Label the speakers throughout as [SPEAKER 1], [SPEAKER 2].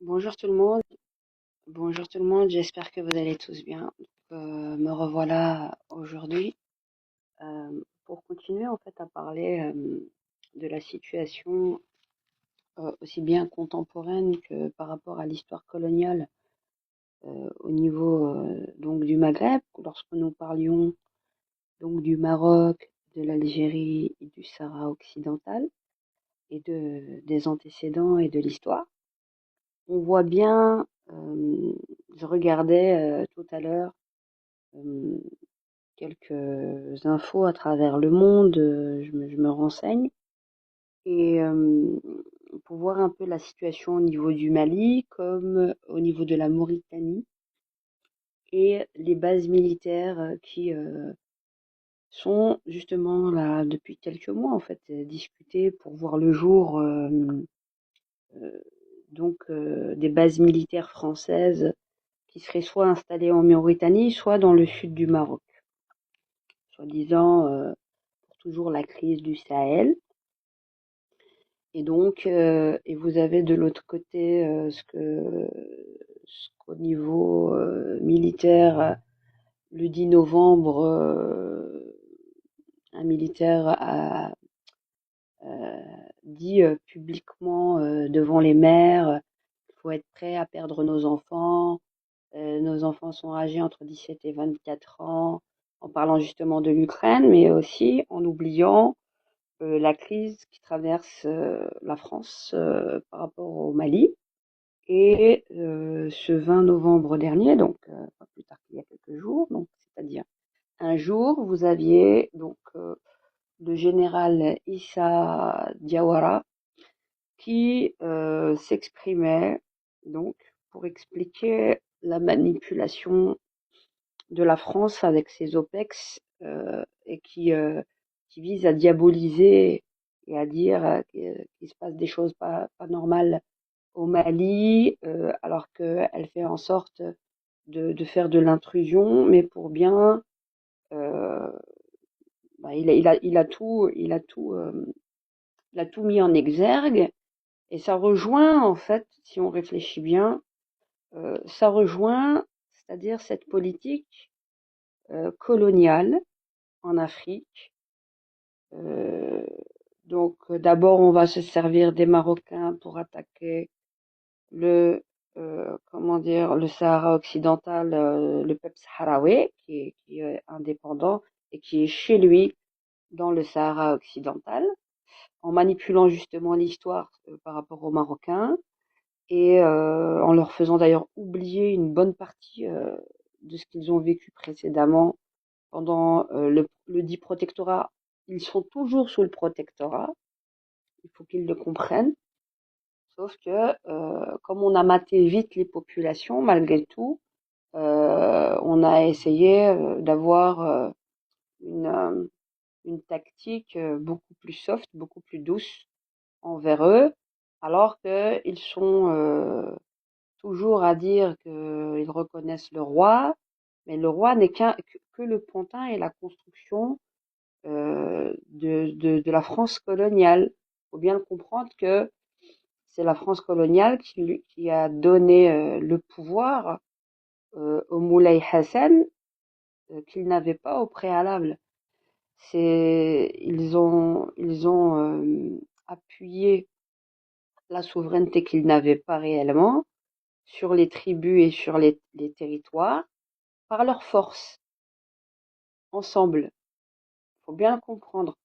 [SPEAKER 1] Bonjour tout le monde, bonjour tout le monde, j'espère que vous allez tous bien. Me revoilà aujourd'hui pour continuer en fait à parler de la situation aussi bien contemporaine que par rapport à l'histoire coloniale au niveau donc du Maghreb, lorsque nous parlions donc du Maroc, de l'Algérie et du Sahara occidental et des antécédents et de l'histoire. On voit bien, je regardais tout à l'heure euh, quelques infos à travers le monde, je me renseigne, et pour voir un peu la situation au niveau du Mali comme au niveau de la Mauritanie et les bases militaires qui sont justement là depuis quelques mois en fait discutées pour voir le jour euh, des bases militaires françaises qui seraient soit installées en Mauritanie, soit dans le sud du Maroc, soi-disant pour toujours la crise du Sahel. Et donc, et vous avez de l'autre côté ce qu'au niveau militaire, le 10 novembre, un militaire a dit publiquement devant les maires, il faut être prêt à perdre nos enfants. Nos enfants sont âgés entre 17 et 24 ans, en parlant justement de l'Ukraine, mais aussi en oubliant la crise qui traverse la France par rapport au Mali. Et ce 20 novembre dernier, donc pas plus tard qu'il y a quelques jours, donc c'est-à-dire un jour, vous aviez donc le général Issa Diawara qui s'exprimait donc pour expliquer la manipulation de la France avec ses OPEX et qui vise à diaboliser et à dire qu'il se passe des choses pas normales au Mali, alors qu'elle fait en sorte de faire de l'intrusion, mais pour bien, euh, bah, il a tout mis en exergue, et ça rejoint en fait, si on réfléchit bien, ça rejoint, c'est-à-dire cette politique coloniale en Afrique. Euh, d'abord, on va se servir des Marocains pour attaquer le comment dire le Sahara occidental, le peuple sahraoui qui est indépendant et qui est chez lui dans le Sahara occidental, en manipulant justement l'histoire par rapport aux Marocains et en leur faisant d'ailleurs oublier une bonne partie de ce qu'ils ont vécu précédemment pendant le dit protectorat. Ils sont toujours sous le protectorat, il faut qu'ils le comprennent. Sauf que, comme on a maté vite les populations, malgré tout, on a essayé d'avoir une, euh, une tactique beaucoup plus soft, beaucoup plus douce envers eux, alors qu'ils sont toujours à dire qu'ils reconnaissent le roi, mais le roi n'est que le pantin et la construction de la France coloniale. Il faut bien le comprendre que c'est la France coloniale qui a donné le pouvoir au Moulay Hassan qu'il n'avait pas au préalable. Ils ont appuyé la souveraineté qu'ils n'avaient pas réellement sur les tribus et sur les territoires par leur force, ensemble. Il faut bien le comprendre.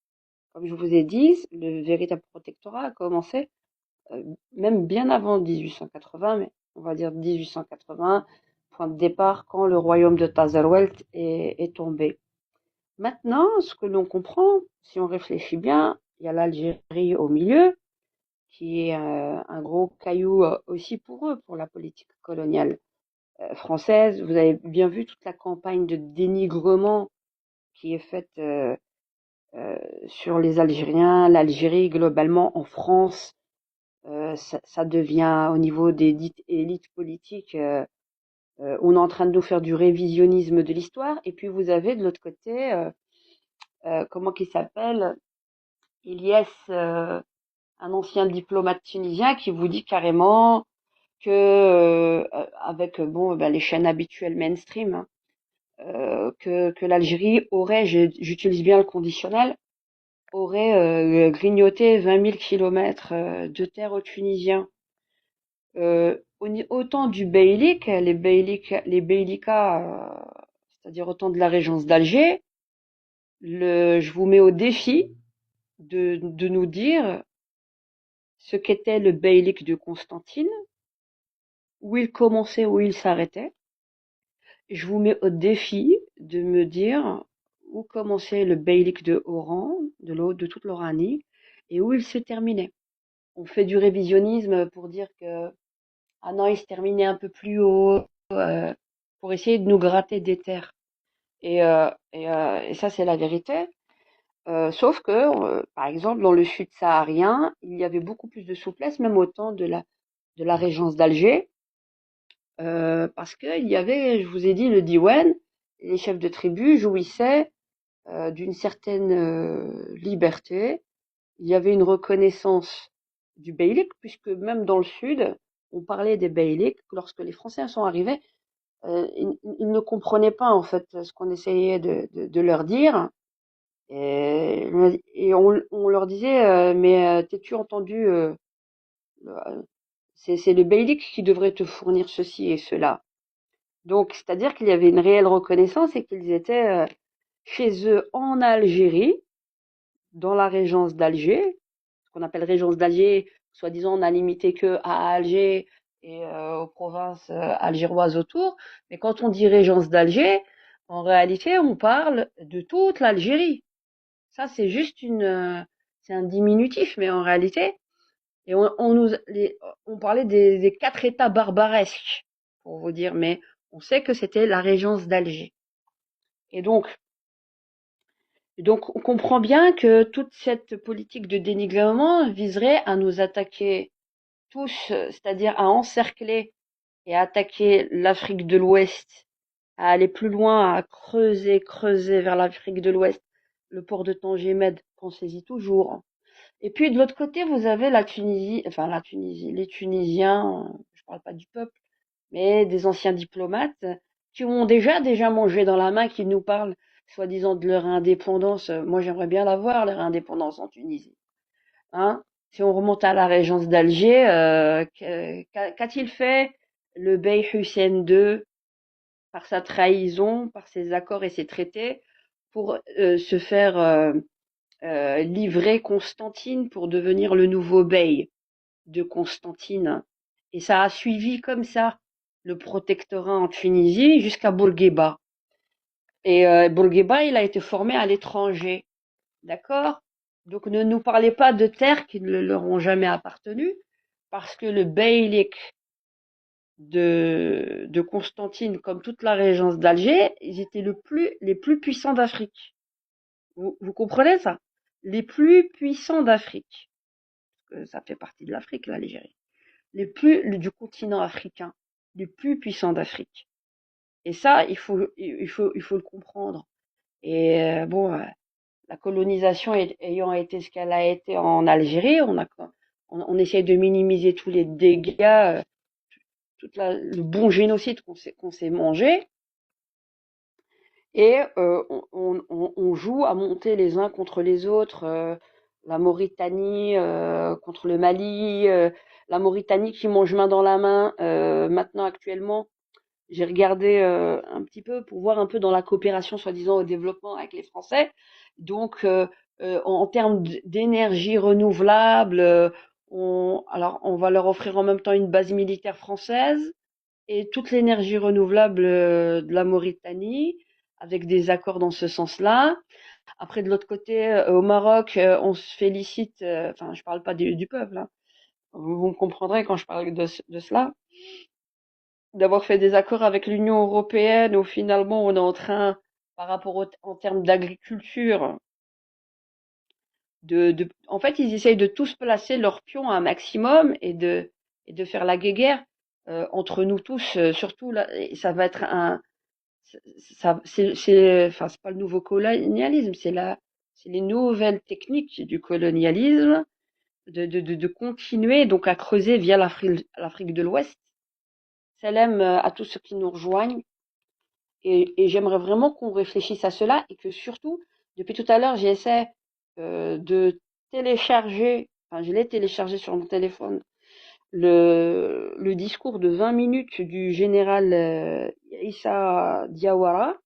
[SPEAKER 1] Comme je vous ai dit, le véritable protectorat a commencé même bien avant 1880, mais on va dire 1880, point de départ quand le royaume de Tazarwelt est tombé. Maintenant, ce que l'on comprend, si on réfléchit bien, il y a l'Algérie au milieu, qui est un gros caillou aussi pour eux, pour la politique coloniale française. Vous avez bien vu toute la campagne de dénigrement qui est faite sur les Algériens, l'Algérie globalement en France. Ça devient au niveau des dites élites politiques, on est en train de nous faire du révisionnisme de l'histoire. Et puis vous avez de l'autre côté, comment qu'il s'appelle, Ilyes, un ancien diplomate tunisien qui vous dit carrément que avec bon ben, les chaînes habituelles mainstream, hein, que l'Algérie aurait, j'utilise bien le conditionnel, aurait grignoté 20 000 kilomètres de terre aux Tunisiens. Autant du beylik, les beylika, c'est-à-dire autant de la régence d'Alger, je vous mets au défi de nous dire ce qu'était le beylik de Constantine, où il commençait, où il s'arrêtait. Je vous mets au défi de me dire où commençait le beylik de Oran, de toute l'Oranie, et où il se terminait. On fait du révisionnisme pour dire que ah non, il se terminait un peu plus haut, pour essayer de nous gratter des terres. Et ça, c'est la vérité. Sauf que, par exemple, dans le sud saharien, il y avait beaucoup plus de souplesse, même au temps de la régence d'Alger, parce qu'il y avait, je vous ai dit, le diwan, les chefs de tribu jouissaient d'une certaine liberté. Il y avait une reconnaissance du beylik, puisque même dans le sud, on parlait des beyliks. Lorsque les Français sont arrivés, ils ne comprenaient pas en fait ce qu'on essayait de leur dire. Et on leur disait, mais t'es-tu entendu, c'est le beylik qui devrait te fournir ceci et cela. Donc, c'est-à-dire qu'il y avait une réelle reconnaissance et qu'ils étaient chez eux en Algérie, dans la régence d'Alger, ce qu'on appelle régence d'Alger, soi-disant on n'a limité que à Alger et aux provinces algéroises autour. Mais quand on dit régence d'Alger, en réalité, on parle de toute l'Algérie. Ça, c'est juste c'est un diminutif, mais en réalité, et on parlait des quatre États barbaresques, pour vous dire, mais on sait que c'était la régence d'Alger. Et donc, on comprend bien que toute cette politique de dénigrement viserait à nous attaquer tous, c'est-à-dire à encercler et à attaquer l'Afrique de l'Ouest, à aller plus loin, à creuser vers l'Afrique de l'Ouest, le port de Tanger Med, pensez-y toujours. Et puis de l'autre côté, vous avez la Tunisie, les Tunisiens, je parle pas du peuple, mais des anciens diplomates qui ont déjà mangé dans la main, qui nous parlent soi-disant de leur indépendance. Moi, j'aimerais bien la voir, leur indépendance en Tunisie. Hein? Si on remonte à la régence d'Alger, qu'a-t-il fait le bey Hussein II par sa trahison, par ses accords et ses traités pour se faire livrer Constantine pour devenir le nouveau bey de Constantine. Et ça a suivi comme ça le protectorat en Tunisie jusqu'à Bourguiba. Et Bourguiba, il a été formé à l'étranger. D'accord? Donc ne nous parlez pas de terres qui ne leur ont jamais appartenu, parce que le beylik de Constantine, comme toute la régence d'Alger, ils étaient les plus puissants d'Afrique. Vous comprenez ça? Les plus puissants d'Afrique. Ça fait partie de l'Afrique, l'Algérie. Du continent africain. Les plus puissants d'Afrique. Et ça, il faut le comprendre. Et bon, la colonisation ayant été ce qu'elle a été en Algérie, on essaye de minimiser tous les dégâts, le bon génocide qu'on s'est mangé, et on joue à monter les uns contre les autres, la Mauritanie contre le Mali, la Mauritanie qui mange main dans la main maintenant actuellement. J'ai regardé un petit peu pour voir un peu dans la coopération soi-disant au développement avec les Français. Donc, en termes d'énergie renouvelable, on va leur offrir en même temps une base militaire française et toute l'énergie renouvelable de la Mauritanie, avec des accords dans ce sens-là. Après, de l'autre côté, au Maroc, on se félicite, enfin, je parle pas du peuple, hein. Vous me comprendrez quand je parle de cela, d'avoir fait des accords avec l'Union européenne où finalement on est en train, par rapport en termes d'agriculture, en fait, ils essayent de tous placer leurs pions à un maximum et de faire la guéguerre entre nous tous. Surtout là, et ça va être enfin, c'est pas le nouveau colonialisme, c'est les nouvelles techniques du colonialisme de continuer donc à creuser via l'Afrique de l'Ouest Salam à tous ceux qui nous rejoignent. Et j'aimerais vraiment qu'on réfléchisse à cela et que surtout, depuis tout à l'heure, j'essaie de télécharger, enfin je l'ai téléchargé sur mon téléphone, le discours de 20 minutes du général Issa Diawara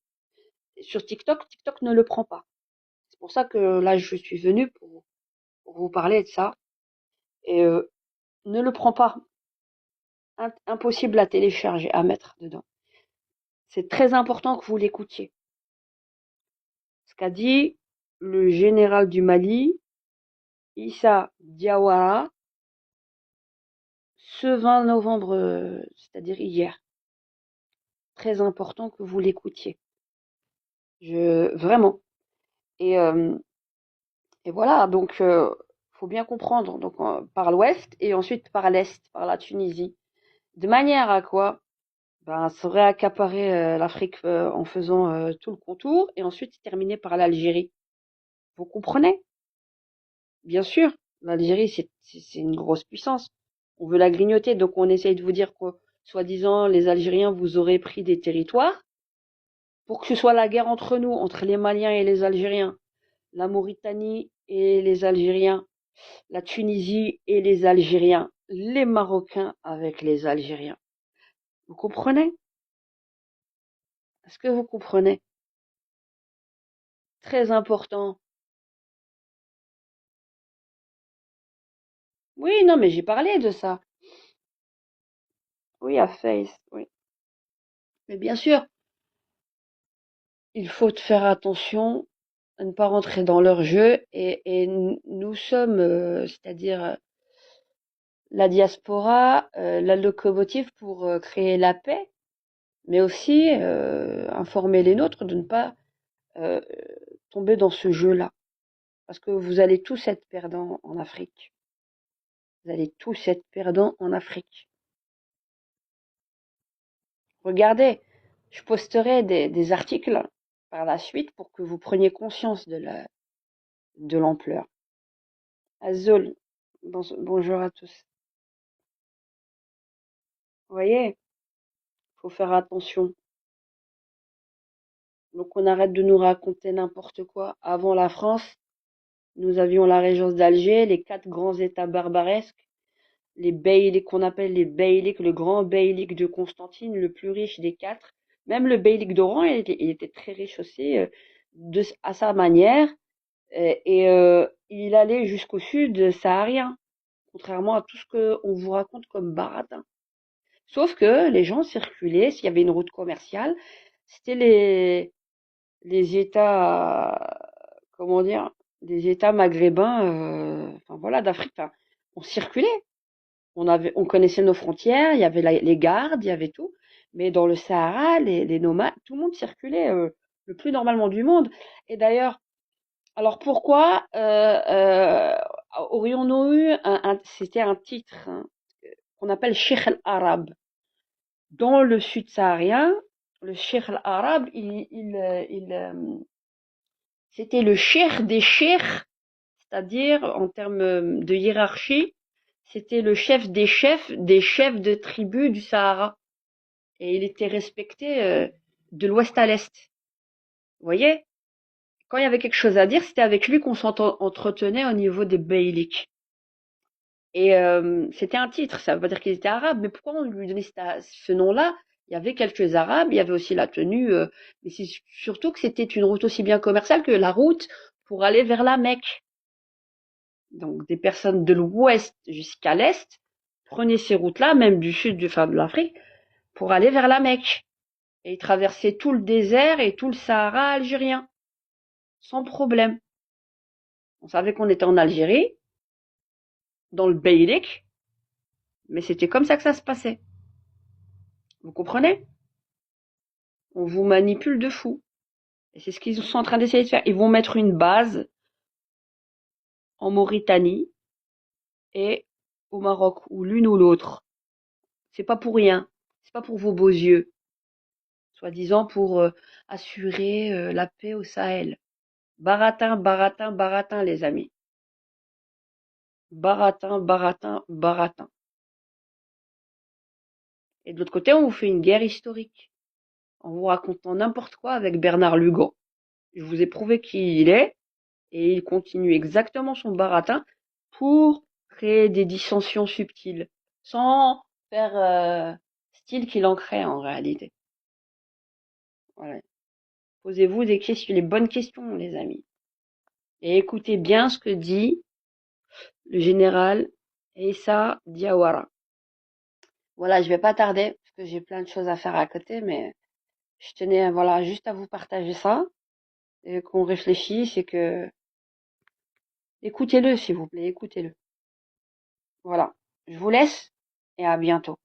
[SPEAKER 1] sur TikTok. TikTok ne le prend pas. C'est pour ça que là, je suis venue pour vous parler de ça. Et ne le prend pas. Impossible à télécharger, à mettre dedans. C'est très important que vous l'écoutiez. Ce qu'a dit le général du Mali, Issa Diawara, ce 20 novembre, c'est-à-dire hier. Très important que vous l'écoutiez. Vraiment. Et, euh, et voilà, donc faut bien comprendre. Donc par l'ouest et ensuite par l'est, par la Tunisie. De manière à quoi? Ben, ça aurait accaparé l'Afrique en faisant tout le contour et ensuite terminer par l'Algérie. Vous comprenez? Bien sûr, l'Algérie, c'est une grosse puissance. On veut la grignoter, donc on essaye de vous dire que, soi-disant, les Algériens, vous aurez pris des territoires pour que ce soit la guerre entre nous, entre les Maliens et les Algériens, la Mauritanie et les Algériens, la Tunisie et les Algériens, les Marocains avec les Algériens. Vous comprenez? Est-ce que vous comprenez? Très important. Oui, non, mais j'ai parlé de ça. Oui, à Face, oui. Mais bien sûr, il faut faire attention à ne pas rentrer dans leur jeu et nous sommes, c'est-à-dire la diaspora, la locomotive pour créer la paix, mais aussi informer les nôtres de ne pas euh, tomber dans ce jeu-là. Parce que vous allez tous être perdants en Afrique. Vous allez tous être perdants en Afrique. Regardez, je posterai des articles par la suite pour que vous preniez conscience de l'ampleur. Azul, bonjour à tous. Vous voyez, faut faire attention. Donc on arrête de nous raconter n'importe quoi. Avant la France, nous avions la régence d'Alger, les 4 grands États barbaresques, les beyliks qu'on appelle les beyliks, le grand beylik de Constantine, le plus riche des 4. Même le beylik d'Oran, il était très riche aussi, à sa manière. Il allait jusqu'au sud saharien, contrairement à tout ce qu'on vous raconte comme baratin. Sauf que les gens circulaient, s'il y avait une route commerciale, c'était les États, comment dire, des États maghrébins, enfin voilà, d'Afrique. Enfin, on circulait, on connaissait nos frontières, il y avait les gardes, il y avait tout. Mais dans le Sahara, les nomades, tout le monde circulait le plus normalement du monde. Et d'ailleurs, alors pourquoi aurions-nous eu c'était un titre hein, qu'on appelle Sheikh al-Arab. Dans le sud saharien, le Sheikh al-Arab, c'était le cheikh des cheikhs, c'est-à-dire en termes de hiérarchie, c'était le chef des chefs de tribus du Sahara. Et il était respecté de l'ouest à l'est. Vous voyez? Quand il y avait quelque chose à dire, c'était avec lui qu'on s'entretenait au niveau des beyliks. Et c'était un titre, ça veut pas dire qu'ils étaient arabes, mais pourquoi on lui donnait ce nom-là? Il y avait quelques arabes, il y avait aussi la tenue, mais c'est surtout que c'était une route aussi bien commerciale que la route pour aller vers la Mecque. Donc des personnes de l'ouest jusqu'à l'est prenaient ces routes-là, même du sud, enfin de l'Afrique, pour aller vers la Mecque. Et ils traversaient tout le désert et tout le Sahara algérien, sans problème. On savait qu'on était en Algérie, dans le Beylik, mais c'était comme ça que ça se passait. Vous comprenez? On vous manipule de fou. Et c'est ce qu'ils sont en train d'essayer de faire. Ils vont mettre une base en Mauritanie et au Maroc, ou l'une ou l'autre. C'est pas pour rien. C'est pas pour vos beaux yeux. Soi-disant pour assurer la paix au Sahel. Baratin, baratin, baratin, les amis. Baratin, baratin, baratin. Et de l'autre côté, on vous fait une guerre historique en vous racontant n'importe quoi avec Bernard Lugan. Je vous ai prouvé qui il est et il continue exactement son baratin pour créer des dissensions subtiles sans faire style qu'il en crée en réalité. Voilà. Posez-vous des questions, les bonnes questions, les amis. Et écoutez bien ce que dit le général Issa Diawara. Voilà, je vais pas tarder parce que j'ai plein de choses à faire à côté, mais je tenais, voilà, juste à vous partager ça et qu'on réfléchisse et que écoutez-le, s'il vous plaît, écoutez-le. Voilà. Je vous laisse et à bientôt.